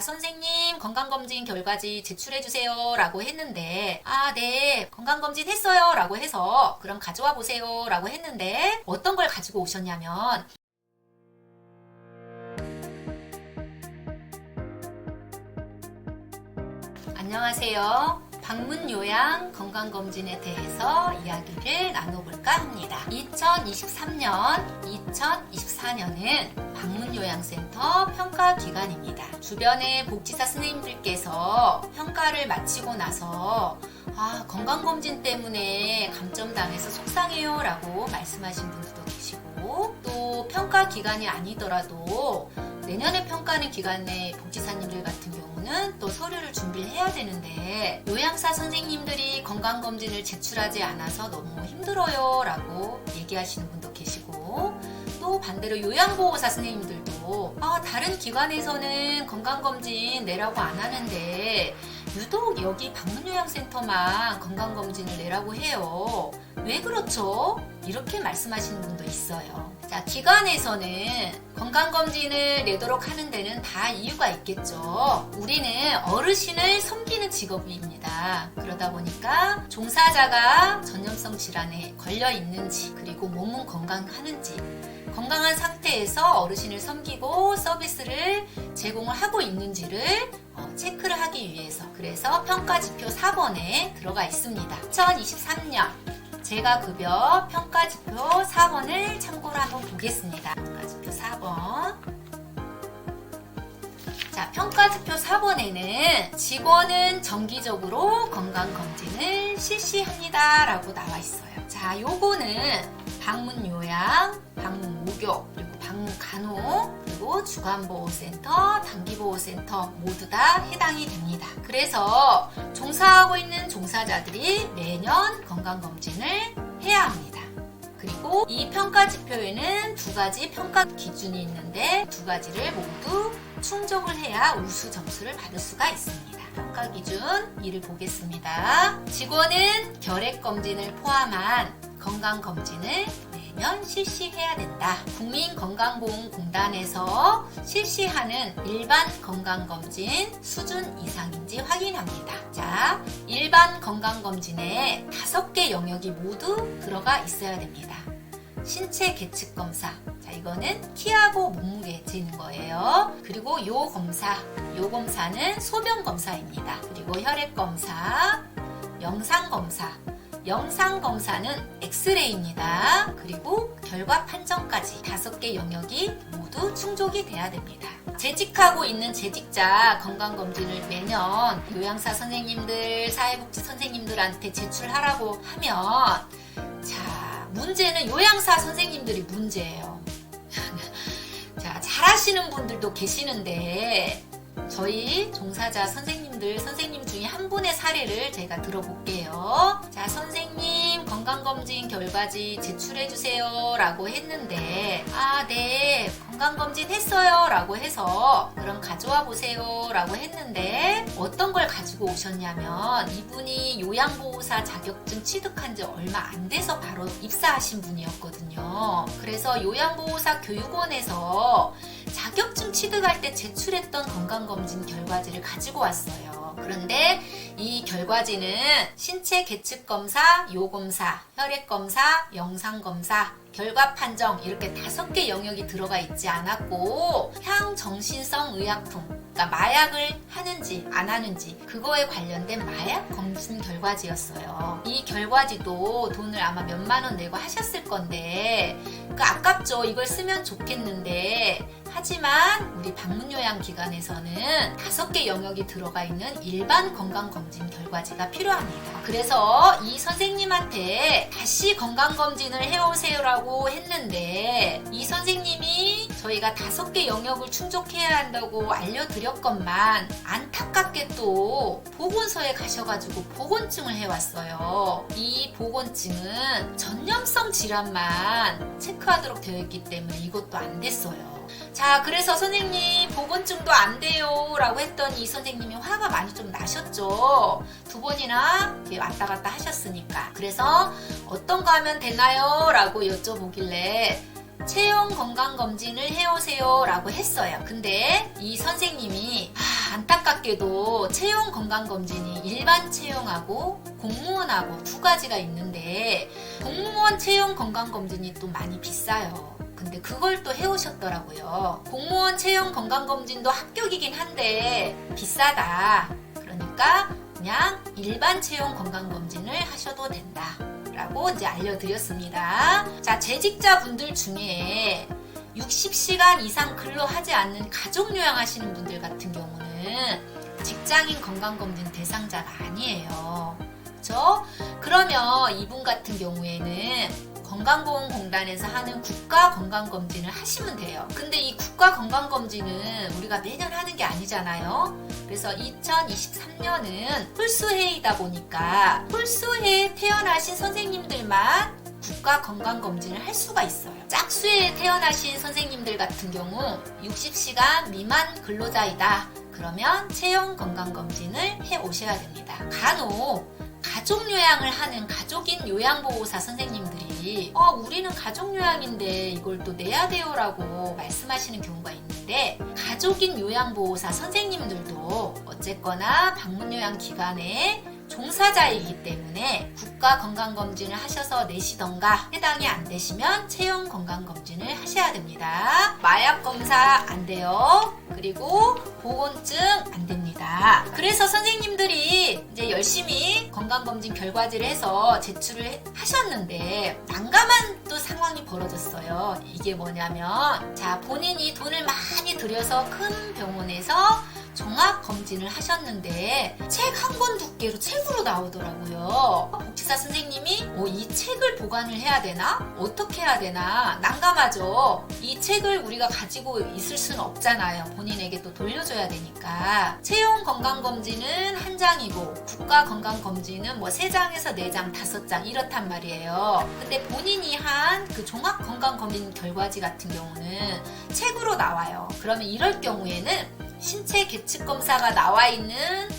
선생님 건강검진 결과지 제출해주세요 라고 했는데 네 건강검진 했어요 라고 해서 그럼 가져와 보세요 라고 했는데 어떤 걸 가지고 오셨냐면 안녕하세요. 방문요양 건강검진에 대해서 이야기를 나눠볼까 합니다. 2023년, 2024년은 방문요양센터 평가기간입니다. 주변의 복지사 선생님들께서 평가를 마치고 나서 건강검진 때문에 감점당해서 속상해요 라고 말씀하신 분들도 계시고 또 평가기간이 아니더라도 내년에 평가하는 기간에 복지사님들 같은 경우는 또 서류를 준비를 해야 되는데 요양사 선생님들이 건강검진을 제출하지 않아서 너무 힘들어요 라고 얘기하시는 분도 계시고 또 반대로 요양보호사 선생님들도 다른 기관에서는 건강검진 내라고 안 하는데 유독 여기 방문요양센터만 건강검진을 내라고 해요. 왜 그렇죠? 이렇게 말씀하시는 분도 있어요. 자, 기관에서는 건강검진을 내도록 하는 데는 다 이유가 있겠죠. 우리는 어르신을 섬기는 직업입니다. 그러다 보니까 종사자가 전염성 질환에 걸려 있는지 그리고 몸은 건강하는지 건강한 상태에서 어르신을 섬기고 서비스를 제공을 하고 있는지를 체크를 하기 위해서 그래서 평가지표 4번에 들어가 있습니다. 2023년 재가급여 평가지표 4번을 참고로 한번 보겠습니다. 평가지표 4번. 자, 평가지표 4번에는 직원은 정기적으로 건강검진을 실시합니다 라고 나와 있어요. 자, 요거는 방문요양, 방문목욕, 그리고 방문간호, 그리고 주간보호센터, 단기보호센터 모두 다 해당이 됩니다. 그래서 종사하고 있는 종사자들이 매년 건강검진을 해야 합니다. 그리고 이 평가지표에는 두 가지 평가 기준이 있는데 두 가지를 모두 충족을 해야 우수 점수를 받을 수가 있습니다. 평가 기준 2를 보겠습니다. 직원은 결핵검진을 포함한 건강검진을 매년 실시해야 된다. 국민건강보험공단에서 실시하는 일반 건강검진 수준 이상인지 확인합니다. 자, 일반 건강검진에 5개 영역이 모두 들어가 있어야 됩니다. 신체 계측 검사. 자, 이거는 키하고 몸무게 재는 거예요. 그리고 요 검사는 소변 검사입니다. 그리고 혈액 검사, 영상 검사. 영상 검사는 엑스레이입니다. 그리고 결과 판정까지 5개 영역이 모두 충족이 돼야 됩니다. 재직하고 있는 재직자 건강검진을 매년 요양사 선생님들, 사회복지 선생님들한테 제출하라고 하면 자, 문제는 요양사 선생님들이 문제예요. 자, 잘하시는 분들도 계시는데 저희 종사자 선생님 중에 한 분의 사례를 제가 들어볼게요. 자, 선생님 건강검진 결과지 제출해주세요 라고 했는데 네 건강검진 했어요 라고 해서 그럼 가져와 보세요 라고 했는데 어떤 걸 가지고 오셨냐면 이분이 요양보호사 자격증 취득한 지 얼마 안 돼서 바로 입사하신 분이었거든요. 그래서 요양보호사 교육원에서 자격증 취득할 때 제출했던 건강검진 결과지를 가지고 왔어요. 그런데 이 결과지는 신체 계측 검사, 요검사, 혈액 검사, 영상 검사, 결과 판정 이렇게 5개 영역이 들어가 있지 않았고 향정신성 의약품 그러니까 마약을 하는지 안 하는지 그거에 관련된 마약 검진 결과지였어요. 이 결과지도 돈을 아마 몇만 원 내고 하셨을 건데 아깝죠. 이걸 쓰면 좋겠는데 하지만 우리 방문요양기관에서는 5개 영역이 들어가 있는 일반 건강검진 결과지가 필요합니다. 그래서 이 선생님한테 다시 건강검진을 해오세요라고 했는데 이 선생님이 저희가 5개 영역을 충족해야 한다고 알려드렸건만 안타깝게 또 보건소에 가셔가지고 보건증을 해왔어요. 이 보건증은 전염성 질환만 체크하도록 되어 있기 때문에 이것도 안 됐어요. 자, 그래서 선생님 보건증도 안 돼요 라고 했더니 이 선생님이 화가 많이 좀 나셨죠. 2번이나 이렇게 왔다 갔다 하셨으니까. 그래서 어떤 거 하면 되나요? 라고 여쭤보길래 체형 건강검진을 해오세요 라고 했어요. 근데 이 선생님이 안타깝게도 채용 건강검진이 일반 채용하고 공무원하고 두 가지가 있는데 공무원 채용 건강검진이 또 많이 비싸요. 근데 그걸 또 해오셨더라고요. 공무원 채용 건강검진도 합격이긴 한데 비싸다. 그러니까 그냥 일반 채용 건강검진을 하셔도 된다 라고 이제 알려드렸습니다. 자, 재직자분들 중에 60시간 이상 근로하지 않는 가족요양 하시는 분들 같은 경우는 직장인 건강검진 대상자가 아니에요. 그렇죠? 그러면 이분 같은 경우에는 건강보험공단에서 하는 국가건강검진을 하시면 돼요. 근데 이 국가건강검진은 우리가 매년 하는 게 아니잖아요. 그래서 2023년은 홀수해이다 보니까 홀수해에 태어나신 선생님들만 국가건강검진을 할 수가 있어요. 짝수에 태어나신 선생님들 같은 경우 60시간 미만 근로자이다. 그러면 채용 건강검진을 해 오셔야 됩니다. 간혹 가족요양을 하는 가족인 요양보호사 선생님들이 우리는 가족요양인데 이걸 또 내야 돼요 라고 말씀하시는 경우가 있는데 가족인 요양보호사 선생님들도 어쨌거나 방문요양기관에 종사자이기 때문에 국가건강검진을 하셔서 내시던가 해당이 안 되시면 채용 건강검진을 하셔야 됩니다. 마약검사 안 돼요. 그리고 보건증 안 됩니다. 그래서 선생님들이 이제 열심히 건강검진 결과지를 해서 제출을 하셨는데 난감한 또 상황이 벌어졌어요. 이게 뭐냐면 자, 본인이 돈을 많이 들여서 큰 병원에서 종합검진을 하셨는데 책 한 권 두께로 책으로 나오더라고요. 복지사 선생님이 이 책을 보관을 해야 되나? 어떻게 해야 되나? 난감하죠. 이 책을 우리가 가지고 있을 수는 없잖아요. 본인에게 또 돌려줘야 되니까. 채용 건강검진은 한 장이고 국가건강검진은 3장에서 4장, 5장 이렇단 말이에요. 근데 본인이 한 그 종합건강검진 결과지 같은 경우는 책으로 나와요. 그러면 이럴 경우에는 신체 계측 검사가 나와 있는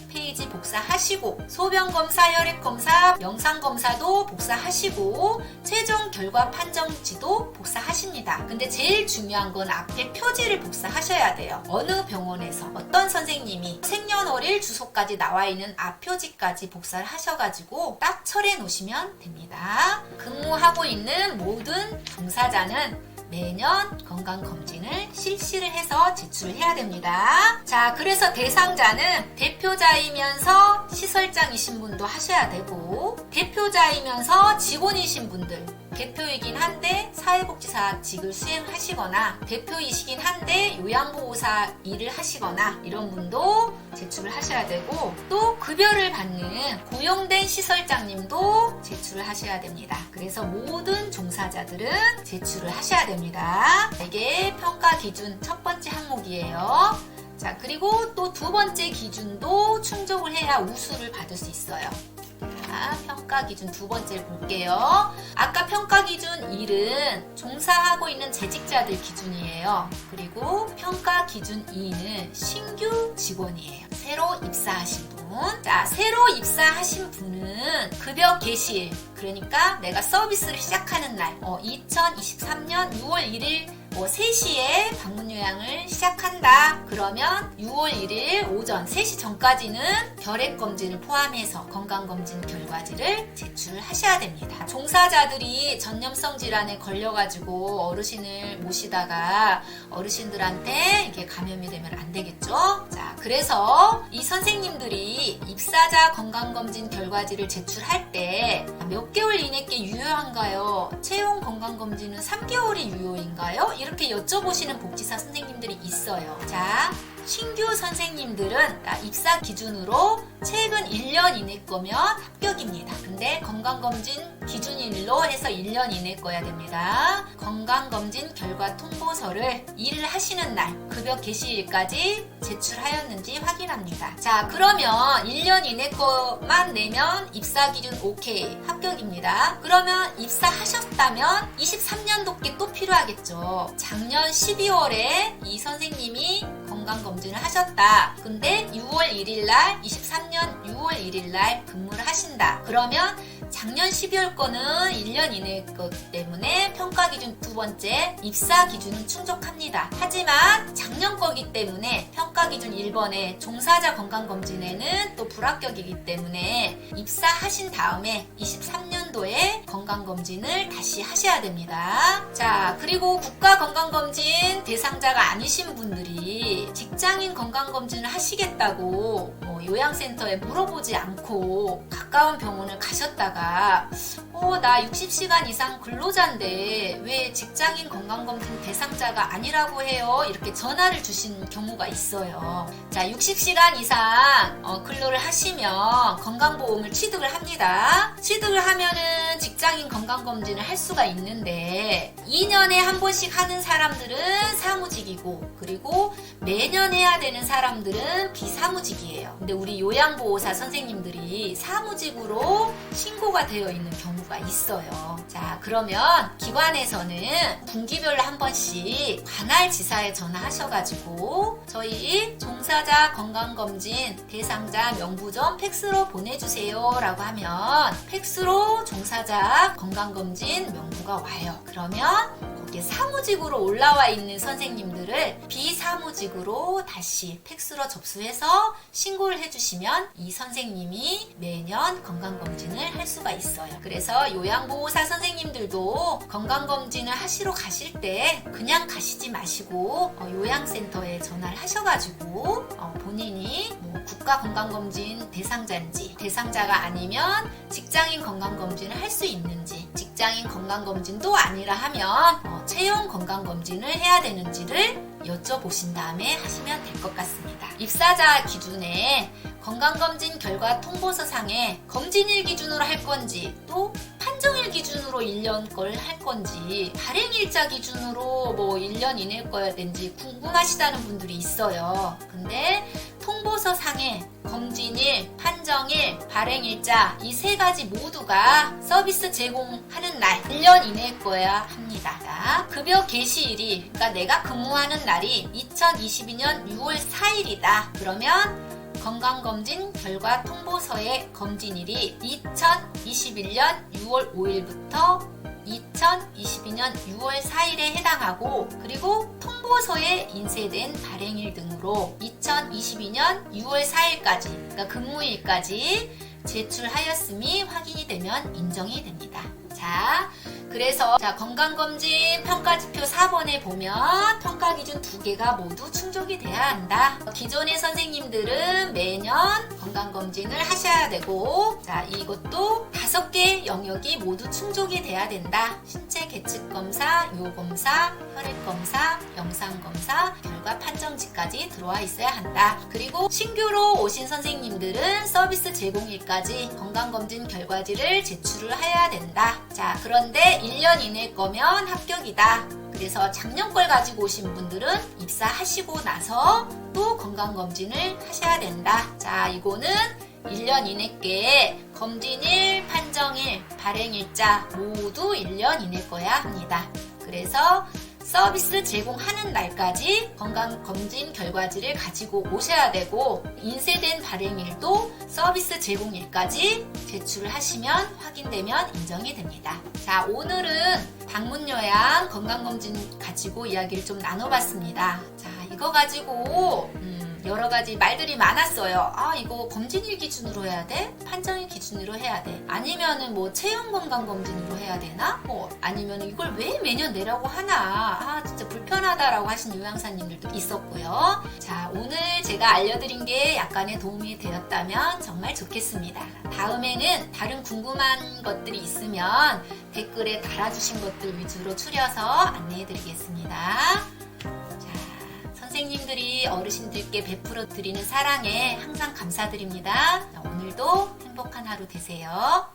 페이지 복사하시고 소변 검사, 혈액 검사, 영상 검사도 복사하시고 최종 결과 판정지도 복사하십니다. 근데 제일 중요한 건 앞에 표지를 복사하셔야 돼요. 어느 병원에서 어떤 선생님이 생년월일 주소까지 나와 있는 앞 표지까지 복사를 하셔가지고 딱 철해 놓으시면 됩니다. 근무하고 있는 모든 종사자는 매년 건강검진을 실시를 해서 제출을 해야 됩니다. 자, 그래서 대상자는 대표자이면서 시설장이신 분도 하셔야 되고 대표자이면서 직원이신 분들 대표이긴 한데 사회복지사직을 수행하시거나 대표이시긴 한데 요양보호사 일을 하시거나 이런 분도 제출을 하셔야 되고 또 급여를 받는 고용된 시설장님도 제출을 하셔야 됩니다. 그래서 모든 종사자들은 제출을 하셔야 됩니다. 이게 평가 기준 첫 번째 항목이에요. 자, 그리고 또 두 번째 기준도 충족을 해야 우수를 받을 수 있어요. 자, 평가 기준 두 번째를 볼게요. 아까 평가 기준 1은 종사하고 있는 재직자들 기준이에요. 그리고 평가 기준 2는 신규 직원이에요. 새로 입사하신 분. 자, 새로 입사하신 분은 급여 개시일, 그러니까 내가 서비스를 시작하는 날 2023년 6월 1일 3시에 방문요양을 시작한다. 그러면 6월 1일 오전 3시 전까지는 혈액검진을 포함해서 건강검진 결과지를 제출하셔야 됩니다. 종사자들이 전염성 질환에 걸려가지고 어르신을 모시다가 어르신들한테 이게 감염이 되면 안 되겠죠? 자, 그래서 이 선생님들이 입사자 건강검진 결과지를 제출할 때 몇 개월 이내께 유효한가요? 채용 건강검진은 3개월이 유효인가요? 이렇게 여쭤보시는 복지사 선생님들이 있어요. 자, 신규 선생님들은 입사 기준으로 최근 1년 이내 거면 합격입니다. 근데 건강검진 기준일로 해서 1년 이내 거야 됩니다. 건강검진 결과 통보서를 일을 하시는 날 급여 개시일까지 제출하였는지 확인합니다. 자, 그러면 1년 이내 거만 내면 입사 기준 오케이 합격입니다. 그러면 입사하셨다면 23년도께 또 필요하겠죠. 작년 12월에 이 선생님이 건강검진을 하셨다. 근데 6월 1일 날 23년 6월 1일 날 근무를 하신다. 그러면 작년 12월 거는 1년 이내 거기 때문에 평가 기준 두 번째, 입사 기준은 충족합니다. 하지만 작년 거기 때문에 평가 기준 1번에 종사자 건강검진에는 또 불합격이기 때문에 입사하신 다음에 23년도에 건강검진을 다시 하셔야 됩니다. 자, 그리고 국가건강검진 대상자가 아니신 분들이 직장인 건강검진을 하시겠다고 요양센터에 물어보지 않고 가까운 병원을 가셨다가 나 60시간 이상 근로자인데 왜 직장인 건강검진 대상자가 아니라고 해요? 이렇게 전화를 주신 경우가 있어요. 자, 60시간 이상 근로를 하시면 건강보험을 취득을 합니다. 취득을 하면은 직장인 건강검진을 할 수가 있는데 2년에 한 번씩 하는 사람들은 사무직이고 그리고 매년 해야 되는 사람들은 비사무직이에요. 근데 우리 요양보호사 선생님들이 사무직으로 신고가 되어 있는 경우가 있어요. 자, 그러면 기관에서는 분기별로 한 번씩 관할 지사에 전화하셔가지고 저희 종사자 건강검진 대상자 명부 좀 팩스로 보내주세요 라고 하면 팩스로 종사자 건강검진 명부가 와요. 그러면 거기에 사무직으로 올라와 있는 선생님들을 비사무직으로 다시 팩스로 접수해서 신고를 해주시면 이 선생님이 매년 건강검진을 할 수가 있어요. 그래서 요양보호사 선생님들도 건강검진을 하시러 가실 때 그냥 가시지 마시고 요양센터에 전화를 하셔가지고 본인이 국가건강검진 대상자인지 대상자가 아니면 직장인 건강검진을 할 수 있는지 직장인 건강검진도 아니라 하면 채용 건강검진을 해야 되는지를 여쭤보신 다음에 하시면 될 것 같습니다. 입사자 기준에 건강검진 결과 통보서상에 검진일 기준으로 할 건지 또 판정일 기준으로 1년 걸 할 건지 발행일자 기준으로 1년 이내 거야 되는지 궁금하시다는 분들이 있어요. 근데 통보서상에 검진일, 판정일, 발행일자 이 세 가지 모두가 서비스 제공하는 날 1년 이내에 거야 합니다. 자, 급여 개시일이 그러니까 내가 근무하는 날이 2022년 6월 4일이다. 그러면 건강검진 결과 통보서의 검진일이 2021년 6월 5일부터 2022년 6월 4일에 해당하고 그리고 통보서에 인쇄된 발행일 등으로 2022년 6월 4일까지 그러니까 근무일까지 제출하였음이 확인이 되면 인정이 됩니다. 자, 그래서 건강검진 평가지표 4번에 보면 평가기준 2개가 모두 충족이 돼야 한다. 기존의 선생님들은 매년 건강검진을 하셔야 되고 이것도 5개 영역이 모두 충족이 돼야 된다. 신체 계측검사, 요검사, 혈액검사, 영상검사, 결과 판정지까지 들어와 있어야 한다. 그리고 신규로 오신 선생님들은 서비스 제공일까지 건강검진 결과지를 제출을 해야 된다. 자, 그런데 1년 이내일 거면 합격이다. 그래서 작년 걸 가지고 오신 분들은 입사하시고 나서 또 건강검진을 하셔야 된다. 자, 이거는 1년 이내께 검진일, 판정일, 발행일자 모두 1년 이내 거야 합니다. 그래서 서비스 제공하는 날까지 건강검진 결과지를 가지고 오셔야 되고 인쇄된 발행일도 서비스 제공일까지 제출을 하시면 확인되면 인정이 됩니다. 자, 오늘은 방문요양 건강검진 가지고 이야기를 좀 나눠봤습니다. 자, 이거 가지고 여러 가지 말들이 많았어요. 이거 검진일 기준으로 해야 돼? 판정일 기준으로 해야 돼? 아니면은 채용 건강 검진으로 해야 되나? 아니면은 이걸 왜 매년 내라고 하나? 진짜 불편하다라고 하신 요양사님들도 있었고요. 자, 오늘 제가 알려드린 게 약간의 도움이 되었다면 정말 좋겠습니다. 다음에는 다른 궁금한 것들이 있으면 댓글에 달아주신 것들 위주로 추려서 안내해드리겠습니다. 선생님들이 어르신들께 베풀어 드리는 사랑에 항상 감사드립니다. 오늘도 행복한 하루 되세요.